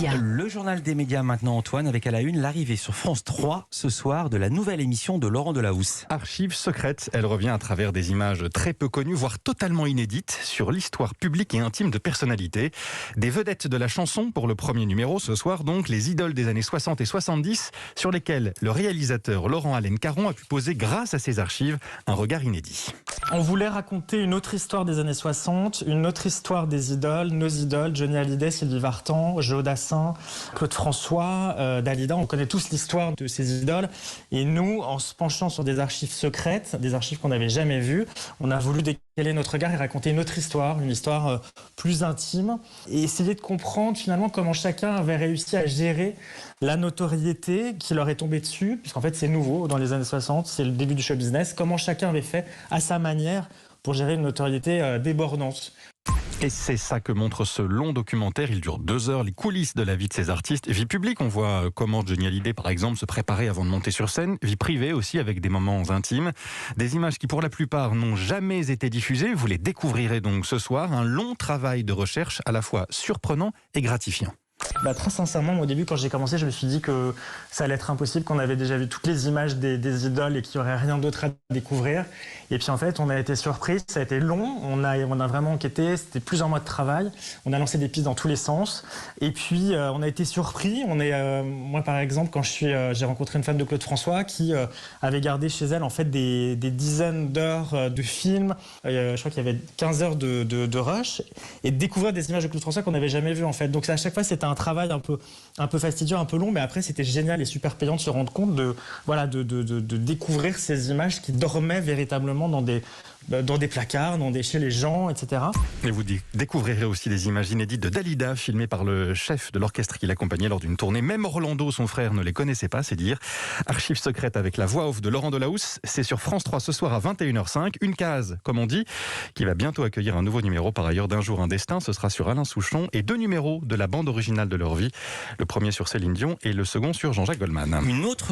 Le journal des médias maintenant, Antoine, avec à la une l'arrivée sur France 3 ce soir de la nouvelle émission de Laurent Delahousse. Archives secrètes, elle revient à travers des images très peu connues, voire totalement inédites, sur l'histoire publique et intime de personnalités. Des vedettes de la chanson pour le premier numéro ce soir, donc les idoles des années 60 et 70, sur lesquelles le réalisateur Laurent Allen Caron a pu poser, grâce à ses archives, un regard inédit. On voulait raconter une autre histoire des années 60, une autre histoire des idoles, nos idoles, Johnny Hallyday, Sylvie Vartan, Joe Dassin, Claude François, Dalida. On connaît tous l'histoire de ces idoles. Et nous, en se penchant sur des archives secrètes, des archives qu'on n'avait jamais vues, on a voulu décaler notre regard et raconter une autre histoire, une histoire plus intime, et essayer de comprendre finalement comment chacun avait réussi à gérer la notoriété qui leur est tombée dessus, puisqu'en fait c'est nouveau dans les années 60, c'est le début du show business, comment chacun avait fait à sa manière pour gérer une notoriété débordante. Et c'est ça que montre ce long documentaire. Il dure 2 heures, les coulisses de la vie de ces artistes. Vie publique, on voit comment Johnny Hallyday, par exemple, se préparait avant de monter sur scène. Vie privée aussi, avec des moments intimes. Des images qui, pour la plupart, n'ont jamais été diffusées. Vous les découvrirez donc ce soir. Un long travail de recherche, à la fois surprenant et gratifiant. Très sincèrement, moi, au début, quand j'ai commencé, je me suis dit que ça allait être impossible, qu'on avait déjà vu toutes les images des idoles et qu'il n'y aurait rien d'autre à découvrir. Et puis en fait, on a été surpris, ça a été long, on a vraiment enquêté, c'était plusieurs mois de travail, on a lancé des pistes dans tous les sens. Et puis on a été surpris, moi par exemple, quand j'ai rencontré une fan de Claude François qui avait gardé chez elle en fait des dizaines d'heures de films, je crois qu'il y avait 15 heures de rush, et découvrir des images de Claude François qu'on n'avait jamais vues en fait. Donc à chaque fois, c'était un travail un peu fastidieux, un peu long, mais après c'était génial et super payant de se rendre compte de découvrir ces images qui dormaient véritablement dans des placards, chez les gens, etc. Et vous découvrirez aussi des images inédites de Dalida, filmées par le chef de l'orchestre qui l'accompagnait lors d'une tournée. Même Orlando, son frère, ne les connaissait pas, c'est dire. Archives secrètes avec la voix off de Laurent Delahousse. C'est sur France 3 ce soir à 21h05. Une case, comme on dit, qui va bientôt accueillir un nouveau numéro, par ailleurs, d'Un jour un destin. Ce sera sur Alain Souchon et 2 numéros de la bande originale de leur vie. Le premier sur Céline Dion et le second sur Jean-Jacques Goldman. Une autre